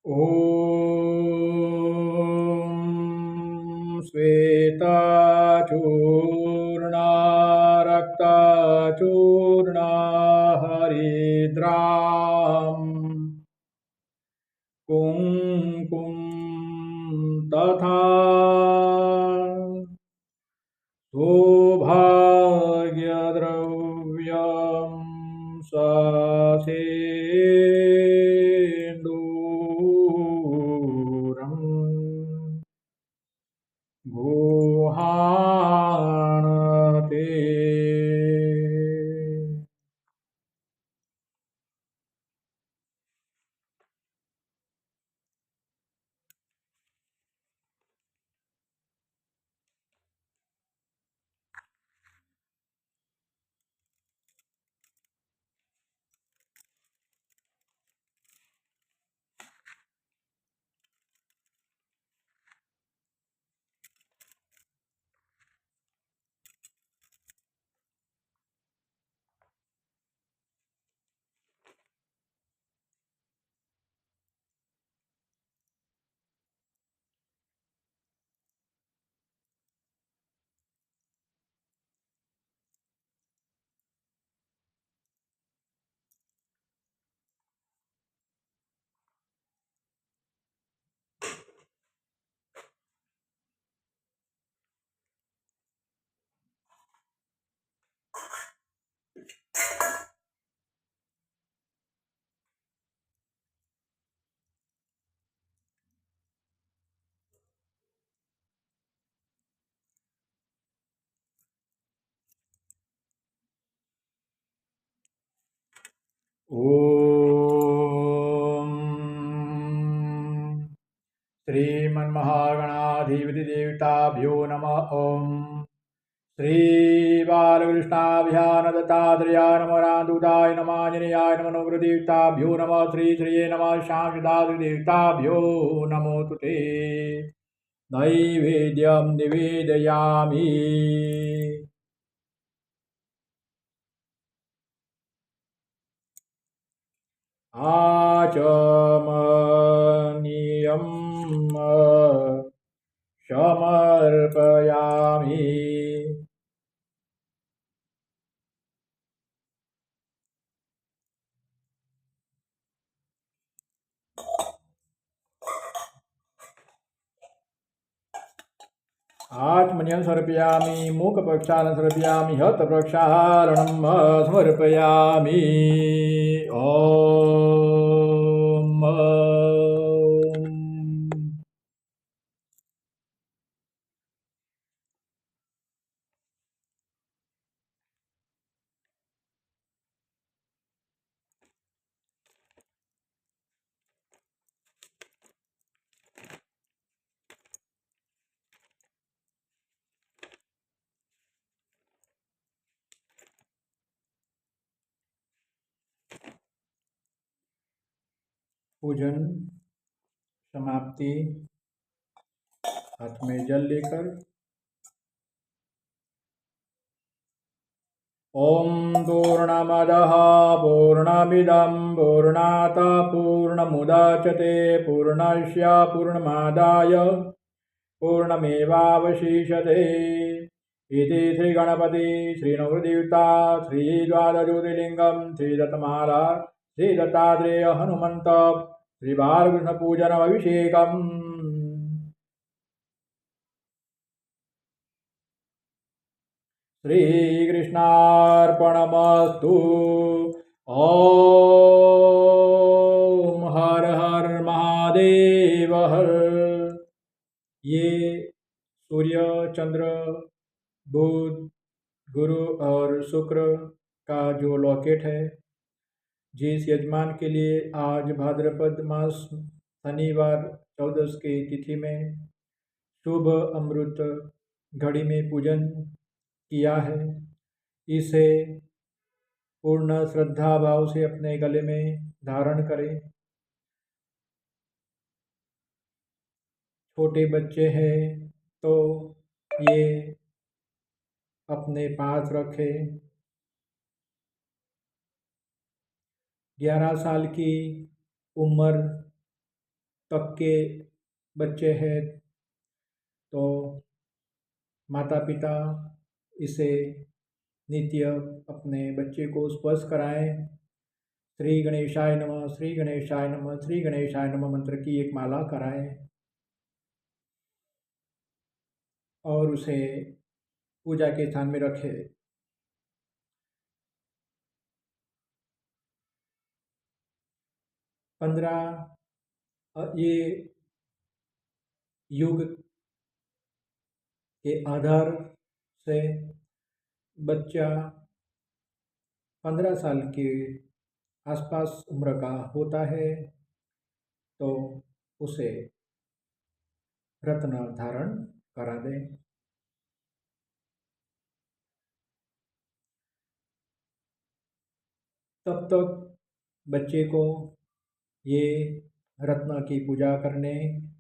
ॐ श्वेताचूर्णा रक्तचूर्णा हरिद्राम् कुङ्कुम तथा सौभाग्यद्रव्यं ससेन्दूरम् गुहाणते। ॐ श्रीमन्महागणाधिपतिदेवताभ्यो नमः। ॐ श्रीबालकृष्णाभ्यानदत्तात्रेयाय नमः। रामदूताय नमः। आञ्जनेयाय नमः। नवग्रहदेवताभ्यो नमः। श्रीश्रिये नमः। श्यामसुधादेवताभ्यो नमो तुते। नैवेद्यं निवेदयामि। आचमनीयं समर्पयामि। आत्मन्यं समर्पयामि। मूकप्रक्षालनं समर्पयामि। हस्तप्रक्षालनं समर्पयामि। ॐ पूजन समाप्ति। हाथ में जल लेकर ॐ पूर्णमदः पूर्णमिदं पूर्णात् पूर्णमुदच्यते पूर्णस्य पूर्णमादाय पूर्णमेवावशिष्यते इति श्रीगणपति श्रीनवदेवता श्रीद्वादशज्योतिर्लिङ्गं श्रीदत्तमाला श्रीदत्तात्रेय हनुमन्त श्रीबालकृष्णपूजनमभिषेकम्। श्रीकृष्णार्पणमस्तु। ॐ हर हर महादेव हर। ये सूर्य चंद्र बुध गुरु और शुक्र का जो लॉकेट है, जिस यजमान के लिए आज भाद्रपद मास शनिवार 14 की तिथि में शुभ अमृत घड़ी में पूजन किया है, इसे पूर्ण श्रद्धा भाव से अपने गले में धारण करें। छोटे बच्चे हैं तो ये अपने पास रखें। 11 साल की उम्र तक के बच्चे हैं तो माता पिता इसे नित्य अपने बच्चे को स्पर्श कराएं। श्री गणेशाय नमः, श्री गणेशाय नमः, श्री गणेशाय नमः मंत्र की एक माला कराएं और उसे पूजा के स्थान में रखें। 15 ये युग के आधार से बच्चा 15 साल के आसपास उम्र का होता है तो उसे रत्न धारण करा दें। तब तक बच्चे को ये रत्न की पूजा करने,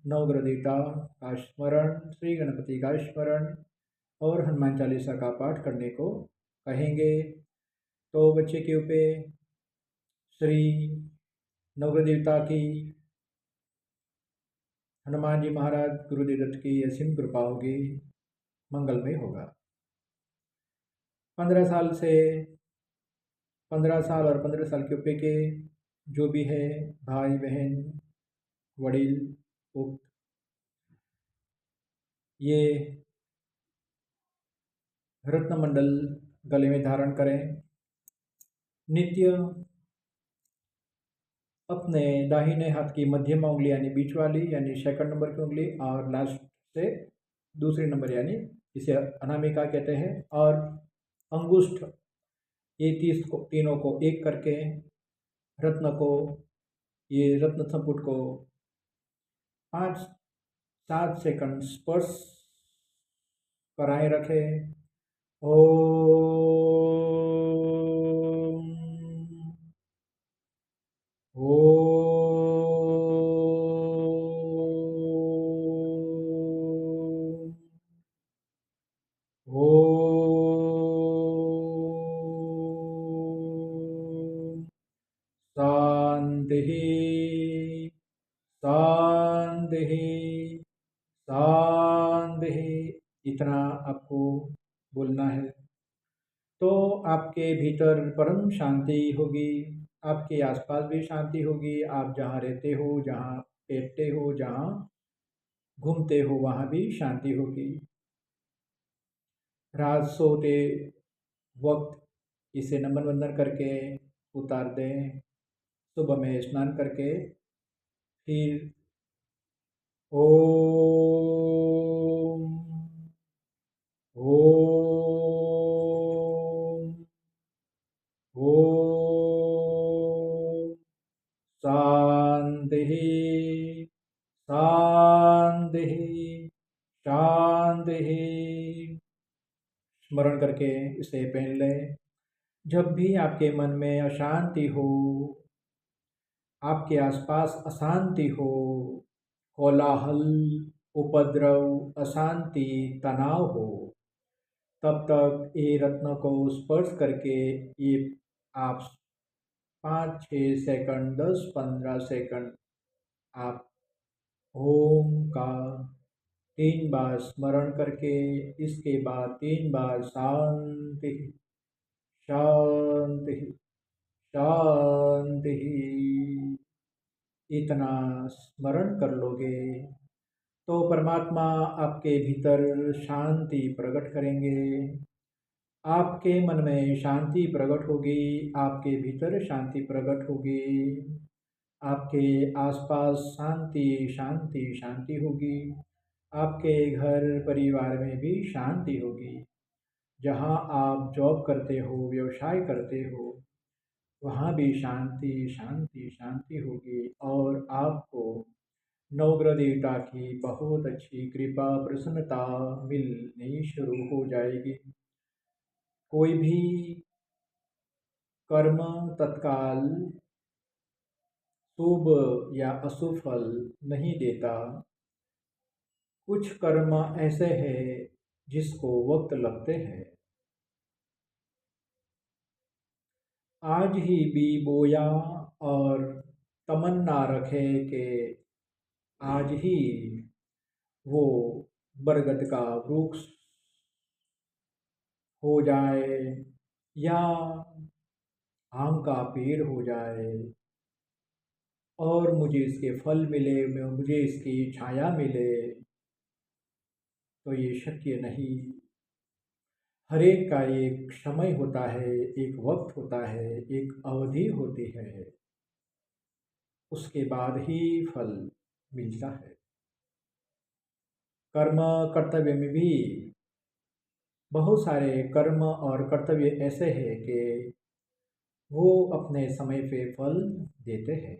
नवग्रह देवता का स्मरण, श्री गणपति का स्मरण और हनुमान चालीसा का पाठ करने को कहेंगे। तो बच्चे के ऊपर श्री नवग्रह देवता की, हनुमान जी महाराज गुरुदेव दत्त की असीम कृपा होगी, मंगलमय होगा। 15 साल से 15 साल और 15 साल के ऊपर के जो भी है भाई बहन वडील उक्त ये रत्न मंडल गले में धारण करें। नित्य अपने दाहिने हाथ की मध्यम उंगली यानी बीच वाली यानी सेकंड नंबर की उंगली और लास्ट से दूसरे नंबर यानी इसे अनामिका कहते हैं और अंगुष्ठ ये तीनों को एक करके रत्न को, ये रत्न संपुट को 5-7 सेकंड स्पर्श कराए रखें। ओम ओम ओम शांति शांति शांति, इतना आपको बोलना है तो आपके भीतर परम शांति होगी। आपके आसपास भी शांति होगी। आप जहाँ रहते हो, जहाँ बैठते हो, जहाँ घूमते हो वहाँ भी शांति होगी। रात सोते वक्त इसे नमन वंदन करके उतार दें। सुबह में स्नान करके फिर ओम ओम ओम शांति शांति शांति स्मरण करके इसे पहन लें। जब भी आपके मन में अशांति हो, आपके आसपास अशांति हो, कोलाहल, उपद्रव, अशांति, तनाव हो, तब तक ये रत्न को स्पर्श करके ये आप 5-6 सेकंड, 10-15 सेकंड आप ओम का 3 बार स्मरण करके इसके बाद 3 बार शांति शांति शांति इतना स्मरण कर लोगे तो परमात्मा आपके भीतर शांति प्रकट करेंगे। आपके मन में शांति प्रकट होगी, आपके भीतर शांति प्रकट होगी, आपके आसपास शांति शांति शांति होगी, आपके घर परिवार में भी शांति होगी। जहाँ आप जॉब करते हो, व्यवसाय करते हो, वहाँ भी शांति शांति शांति होगी और आपको नवग्रह देवता की बहुत अच्छी कृपा प्रसन्नता मिलनी शुरू हो जाएगी। कोई भी कर्म तत्काल शुभ या अशुभ फल नहीं देता। कुछ कर्म ऐसे हैं जिसको वक्त लगते हैं। आज ही बी बोया और तमन्ना रखे कि आज ही वो बरगद का वृक्ष हो जाए या आम का पेड़ हो जाए और मुझे इसके फल मिले, मुझे इसकी छाया मिले, तो ये शक्य नहीं। हर एक का एक समय होता है, एक वक्त होता है, एक अवधि होती है, उसके बाद ही फल मिलता है। कर्म कर्तव्य में भी बहुत सारे कर्म और कर्तव्य ऐसे हैं कि वो अपने समय पे फल देते हैं।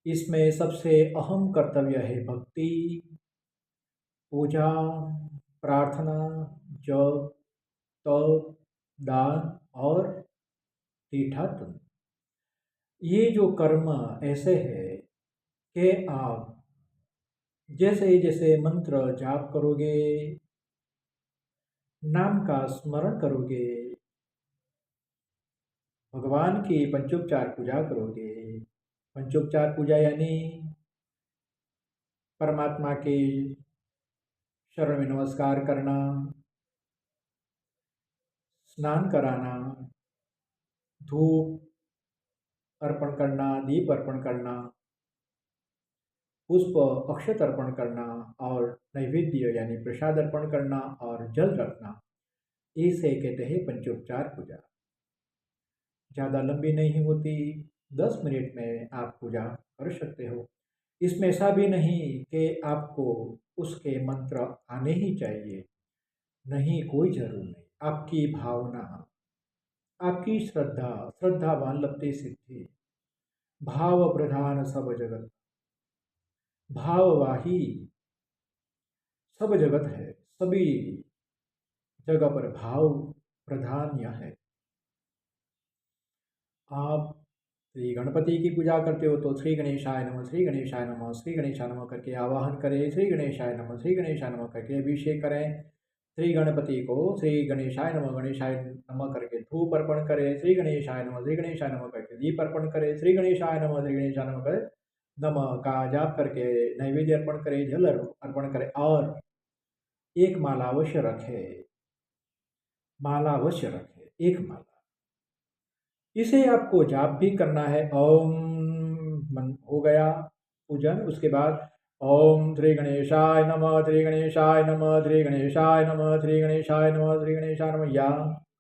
इसमें सबसे अहम कर्तव्य है भक्ति, पूजा, प्रार्थना, जप, तप, दान और तीर्थाटन। ये जो कर्म ऐसे है कि आप जैसे जैसे मंत्र जाप करोगे, नाम का स्मरण करोगे, भगवान की पंचोपचार पूजा करोगे। पंचोपचार पूजा यानी परमात्मा के शरण में नमस्कार करना, स्नान कराना, धूप अर्पण करना, दीप अर्पण करना, पुष्प अक्षत अर्पण करना और नैवेद्य यानी प्रसाद अर्पण करना और जल रखना, इसे कहते हैं पंचोपचार पूजा। ज़्यादा लंबी नहीं होती, 10 मिनट में आप पूजा कर सकते हो। इसमें ऐसा भी नहीं कि आपको उसके मंत्र आने ही चाहिए, नहीं, कोई ज़रूर नहीं। आपकी भावना, आपकी श्रद्धा, श्रद्धावान लभते सिद्धि, भाव प्रधान सब जगत, भाववाही सब जगत है, सभी जगह पर भाव प्रधान यह है। आप श्री गणपति की पूजा करते हो तो श्री गणेशाय नमः, श्री गणेशाय नमः, श्री गणेशाय नमः करके आवाहन करें, श्री गणेशाय नमः, श्री गणेशाय नमः करके अभिषेक करें। श्री गणपति को श्री गणेशाय नमः करके धूप अर्पण करें, श्री गणेशाय नमः करके दीप अर्पण करें, श्री गणेशाय नमः कर नमः का जाप करके नैवेद्य अर्पण करें, जल अर्पण करें और एक माला अवश्य रखे, माला अवश्य रखे, एक माला। इसे आपको जाप भी करना है। ओम मन हो गया पूजन, उसके बाद ओम श्री गणेशाय नमः, श्री गणेशाय नमः, श्री गणेशाय नमः, श्री गणेशाय नमः, श्री गणेशाय नमः। या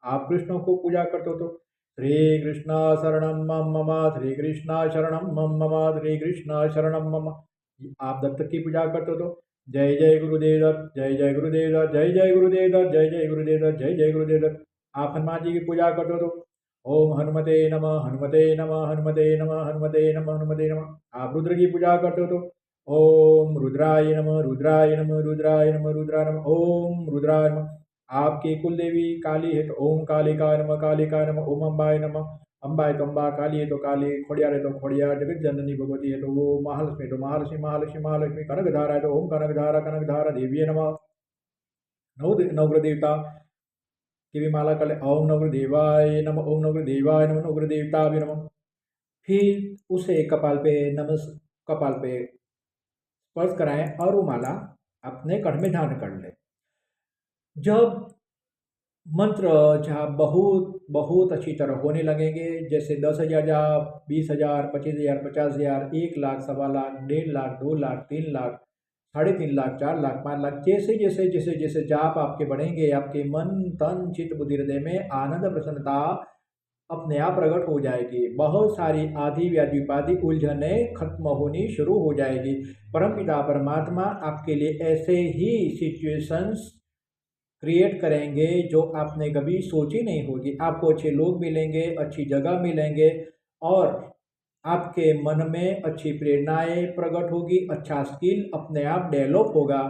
आप कृष्ण को पूजा करते हो तो श्री कृष्ण शरणम मम मम, श्री कृष्ण शरणम मम मम, श्री कृष्ण शरणम मम। आप दत्त की पूजा करते हो तो जय जय गुरुदेव दत्त, जय जय गुरुदेव दत्त, जय जय गुरुदेव दत्त, जय जय गुरुदेव दत्त, जय जय गुरुदेव दत्त। आप हनुमान जी की पूजा करते हो तो ओम हनुमते नमः, हनुमते नमः, हनुमते नमः, हनुमते नमः, हनुमते नमः। आप रुद्र की पूजा करते हो तो ओम रुद्राय नमः, रुद्राय नमः, रुद्राय नमः, रुद्राय नमः, ओम रुद्राय नमः। आपकी कुल देवी काली है तो ओम कालिकाय नमः, कालिकाय नमः, ओम अम्बाय नमः, अम्बाय तो अम्बा, काली है तो काली, खोड़ियार है तो खोड़ियार, जगत जननी भगवती है तो वो, महालक्ष्मी तो महालक्ष्मी, महालक्ष्मी महालक्ष्मी, कनकधारा है तो ओम कनकधारा, कनकधारा देवी नमः। नवग्रह देवता की भी माला कर ले, ओम नवग्रदेवाय नमः, ओम नवग्रदेवाय नमः, नवग्रदेवता भी नमः। फिर उसे कपाल पे कपाल पे स्पर्श कराएं और वो माला अपने कंठ में धारण कर ले। जब मंत्र जाप बहुत बहुत अच्छी तरह होने लगेंगे, जैसे 10,000 जाप, 20,000, 25,000, 50,000, 1,00,000, 1,25,000, 1,50,000, 2,00,000, 3,00,000, 3,50,000, 4,00,000, 5,00,000, जैसे जैसे जैसे जैसे जाप आपके बढ़ेंगे, आपके मन तन चित्त बुद्धि हृदय में आनंद प्रसन्नता अपने आप प्रकट हो जाएगी। बहुत सारी आदि व्याधि उपाधि उलझने खत्म होनी शुरू हो जाएगी। परमपिता परमात्मा आपके लिए ऐसे ही सिचुएशंस क्रिएट करेंगे जो आपने कभी सोची नहीं होगी। आपको अच्छे लोग मिलेंगे, अच्छी जगह मिलेंगे और आपके मन में अच्छी प्रेरणाएं प्रकट होगी, अच्छा स्किल अपने आप डेवलप होगा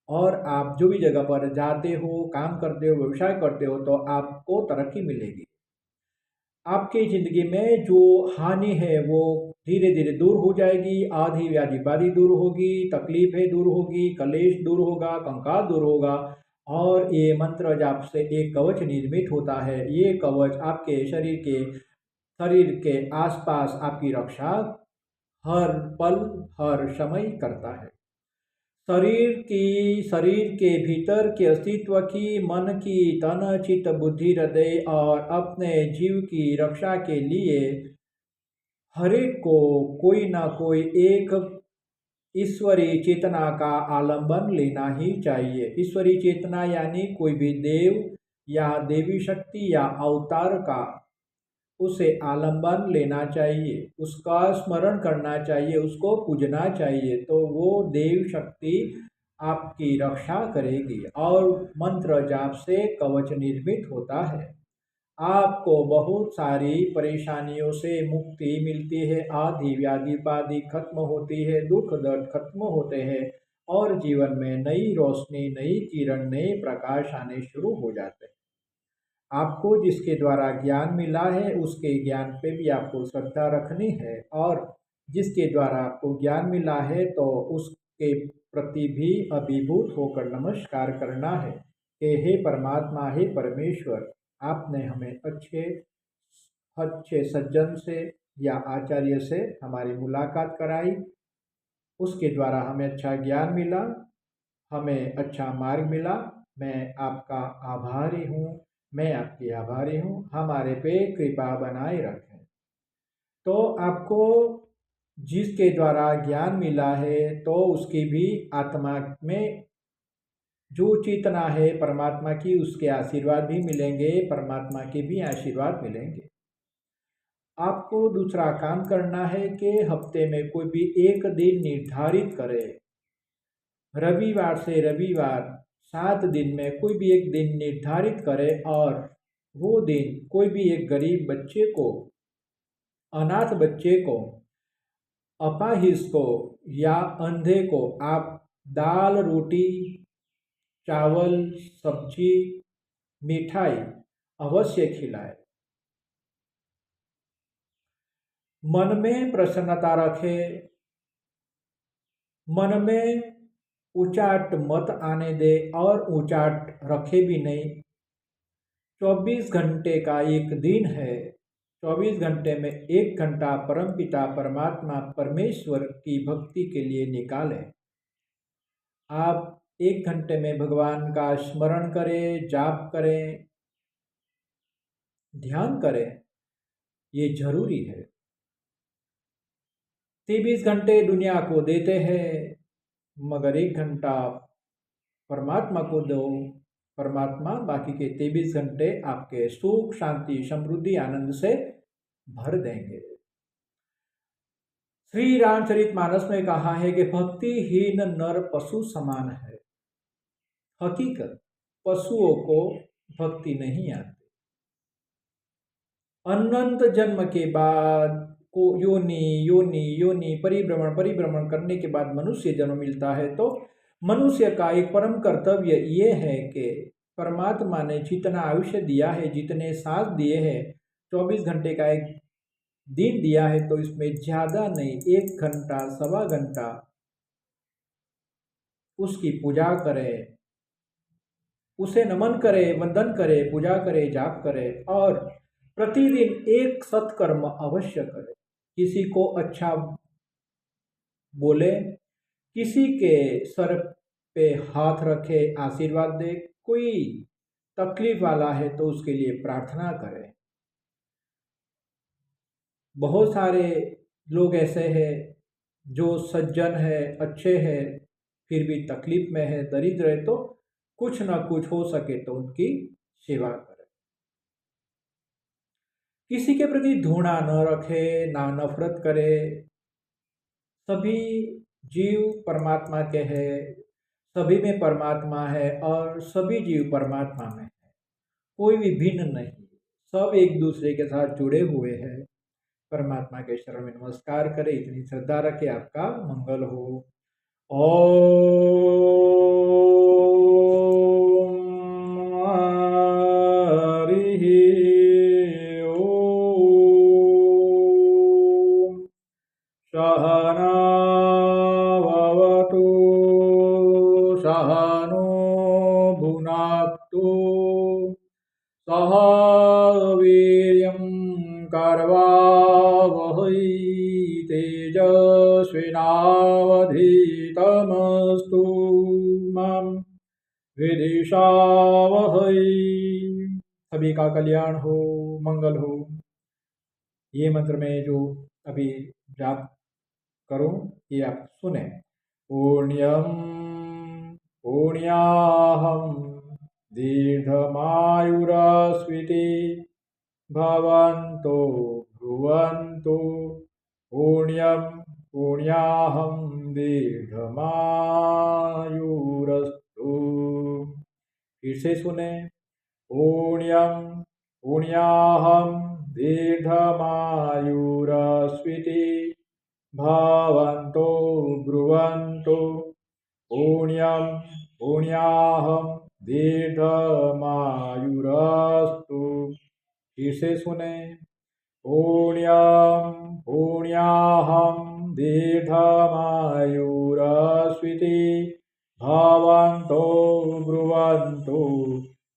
और आप जो भी जगह पर जाते हो, काम करते हो, व्यवसाय करते हो तो आपको तरक्की मिलेगी। आपकी ज़िंदगी में जो हानि है वो धीरे धीरे दूर हो जाएगी, आधी व्याधि बाधी दूर होगी, तकलीफें दूर होगी, कलेश दूर होगा, कंकाल दूर होगा और ये मंत्र जाप से एक कवच निर्मित होता है। ये कवच आपके शरीर के आसपास आपकी रक्षा हर पल हर समय करता है। शरीर के भीतर के अस्तित्व की, मन की, तन चित्त बुद्धि हृदय और अपने जीव की रक्षा के लिए हरेक को कोई ना कोई एक ईश्वरीय चेतना का आलंबन लेना ही चाहिए। ईश्वरीय चेतना यानी कोई भी देव या देवी शक्ति या अवतार का उसे आलंबन लेना चाहिए, उसका स्मरण करना चाहिए, उसको पूजना चाहिए, तो वो देव शक्ति आपकी रक्षा करेगी। और मंत्र जाप से कवच निर्मित होता है। आपको बहुत सारी परेशानियों से मुक्ति मिलती है, आदि व्याधि उपाधि खत्म होती है, दुख दर्द खत्म होते हैं और जीवन में नई रोशनी, नई किरण, नए प्रकाश आने शुरू हो जाते हैं। आपको जिसके द्वारा ज्ञान मिला है उसके ज्ञान पे भी आपको श्रद्धा रखनी है, और जिसके द्वारा आपको ज्ञान मिला है तो उसके प्रति भी अभिभूत होकर नमस्कार करना है कि हे परमात्मा, हे परमेश्वर, आपने हमें अच्छे अच्छे सज्जन से या आचार्य से हमारी मुलाकात कराई, उसके द्वारा हमें अच्छा ज्ञान मिला, हमें अच्छा मार्ग मिला। मैं आपका आभारी हूँ, मैं आपकी आभारी हूँ, हमारे पे कृपा बनाए रखें। तो आपको जिसके द्वारा ज्ञान मिला है तो उसकी भी आत्मा में जो चेतना है परमात्मा की, उसके आशीर्वाद भी मिलेंगे, परमात्मा के भी आशीर्वाद मिलेंगे। आपको दूसरा काम करना है कि हफ्ते में कोई भी एक दिन निर्धारित करें। रविवार से रविवार 7 दिन में कोई भी एक दिन निर्धारित करें और वो दिन कोई भी एक गरीब बच्चे को, अनाथ बच्चे को, अपाहिज को या अंधे को आप दाल, रोटी, चावल, सब्जी, मिठाई अवश्य खिलाएं। मन में प्रसन्नता रखें, मन में उचाट मत आने दे और उचाट रखे भी नहीं। 24 घंटे का एक दिन है, 24 घंटे में 1 घंटा परमपिता परमात्मा परमेश्वर की भक्ति के लिए निकालें। आप 1 घंटे में भगवान का स्मरण करें, जाप करें, ध्यान करें, ये जरूरी है। 23 घंटे दुनिया को देते हैं मगर 1 घंटा परमात्मा को दो। परमात्मा बाकी के 23 घंटे आपके सुख, शांति, समृद्धि, आनंद से भर देंगे। श्री रामचरितमानस में कहा है कि भक्तिहीन नर पशु समान है। हकीकत, पशुओं को भक्ति नहीं आती। अनंत जन्म के बाद को योनि योनि योनि परिभ्रमण परिभ्रमण करने के बाद मनुष्य जन्म मिलता है। तो मनुष्य का एक परम कर्तव्य ये है कि परमात्मा ने जितना आयुष्य दिया है, जितने सांस दिए हैं, 24 घंटे का एक दिन दिया है, तो इसमें ज्यादा नहीं, 1 घंटा, सवा घंटा उसकी पूजा करें, उसे नमन करे, वंदन करे, पूजा करे, जाप करे और प्रतिदिन एक सत्कर्म अवश्य करे। किसी को अच्छा बोले, किसी के सर पे हाथ रखे, आशीर्वाद दे, कोई तकलीफ वाला है तो उसके लिए प्रार्थना करें। बहुत सारे लोग ऐसे हैं जो सज्जन है, अच्छे हैं, फिर भी तकलीफ में है, दरिद्र है, तो कुछ ना कुछ हो सके तो उनकी सेवा करें। किसी के प्रति घृणा न रखे, ना नफरत करे। सभी जीव परमात्मा के हैं, सभी में परमात्मा है और सभी जीव परमात्मा में है, कोई भी भिन्न नहीं, सब एक दूसरे के साथ जुड़े हुए हैं। परमात्मा के शरण में नमस्कार करें, इतनी श्रद्धा रखें, आपका मंगल हो। सहनावतु सहनो भुनाक्तु सह वीर्यं कर्वावहै तेजस्विनावधीतमस्तु मां विदिशावहै। सभी का कल्याण हो, मंगल हो। ये मंत्र में जो अभी जाप करूं ये आप सुने। पुण्यम पुण्याहम दीर्घमायुरस्विति भवन्तो ब्रुवन्तु पुण्यम पुण्याहम दीर्घमायुरस्तु। फिर से सुने। पुण्यम पुण्याहम दीर्घमायुरस्विति भवन्तो ब्रुवन्तु पुण्यम पुण्याहम दीर्घमायुरस्तु। फिर से सुने। पुण्यम पुण्याहम दीर्घमायुरस्विति भवन्तो ब्रुवन्तु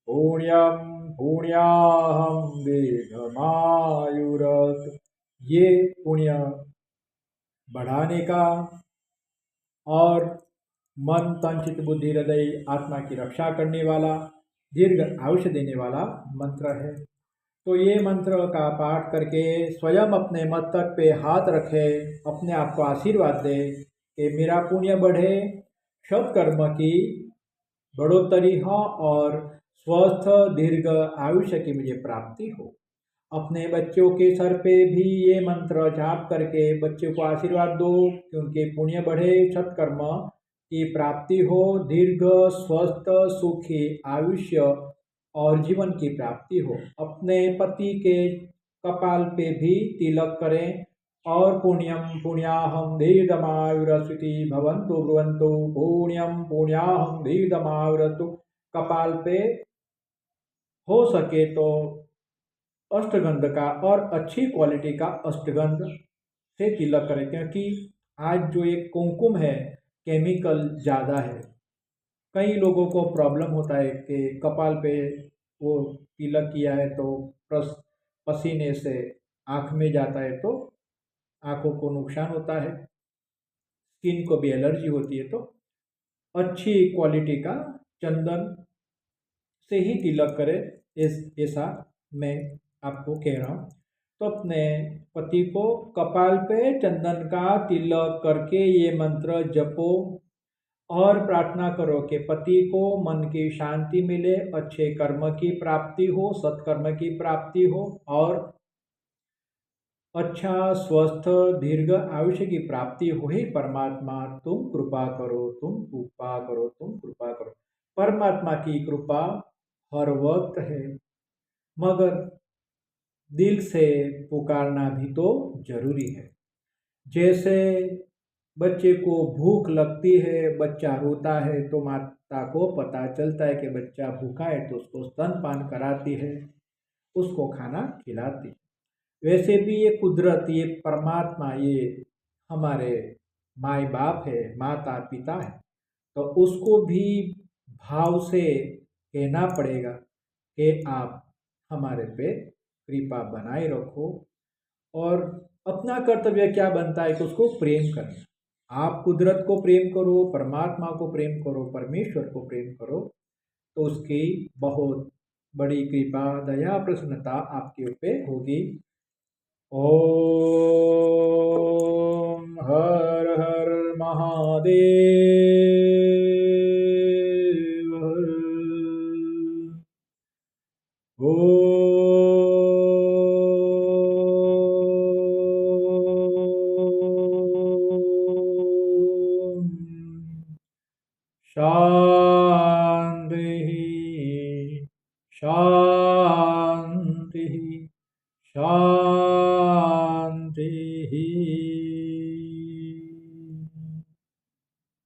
पुण्यम पुण्याहम दीर्घमायुरस्तु। ये पुण्य बढ़ाने का और मन तन चित्त बुद्धि हृदय आत्मा की रक्षा करने वाला, दीर्घ आयुष्य देने वाला मंत्र है। तो ये मंत्र का पाठ करके स्वयं अपने मस्तक पे हाथ रखे, अपने आप को आशीर्वाद दे कि मेरा पुण्य बढ़े, सत्कर्म की बढ़ोतरी हो और स्वस्थ दीर्घ आयुष्य की मुझे प्राप्ति हो। अपने बच्चों के सर पे भी ये मंत्र जाप करके बच्चों को आशीर्वाद दो कि उनके पुण्य बढ़े, सत्कर्म की प्राप्ति हो, दीर्घ स्वस्थ सुखी आयुष्य और जीवन की प्राप्ति हो। अपने पति के कपाल पे भी तिलक करें और पुण्यम पुण्याहम दीर्घमायुरस्विति भवन्तु ब्रुवन्तु पुण्यम पुण्याहम दीर्घमायुरस्तु। कपाल पे हो सके तो अष्टगंध का और अच्छी क्वालिटी का अष्टगंध से तिलक करें, क्योंकि आज जो एक कुमकुम है केमिकल ज़्यादा है। कई लोगों को प्रॉब्लम होता है कि कपाल पे वो तिलक किया है तो पसीने से आँख में जाता है तो आँखों को नुकसान होता है, स्किन को भी एलर्जी होती है। तो अच्छी क्वालिटी का चंदन से ही तिलक करें, ऐसा मैं आपको कह रहा हूँ। तो अपने पति को कपाल पे चंदन का तिलक करके ये मंत्र जपो और प्रार्थना करो कि पति को मन की शांति मिले, अच्छे कर्म की प्राप्ति हो, सत्कर्म की प्राप्ति हो और अच्छा स्वस्थ दीर्घ आयुष्य की प्राप्ति हो। ही परमात्मा तुम कृपा करो, तुम कृपा करो, तुम कृपा करो। परमात्मा की कृपा हर वक्त है, मगर दिल से पुकारना भी तो जरूरी है। जैसे बच्चे को भूख लगती है, बच्चा रोता है तो माता को पता चलता है कि बच्चा भूखा है तो उसको स्तनपान कराती है, उसको खाना खिलाती है। वैसे भी ये कुदरत, ये परमात्मा, ये हमारे माँ बाप है, माता पिता है, तो उसको भी भाव से कहना पड़ेगा कि आप हमारे पे कृपा बनाए रखो। और अपना कर्तव्य क्या बनता है कि उसको प्रेम करना। आप कुदरत को प्रेम करो, परमात्मा को प्रेम करो, परमेश्वर को प्रेम करो, तो उसकी बहुत बड़ी कृपा दया प्रसन्नता आपके ऊपर होगी। ओम हर हर महादेव। ओम शांति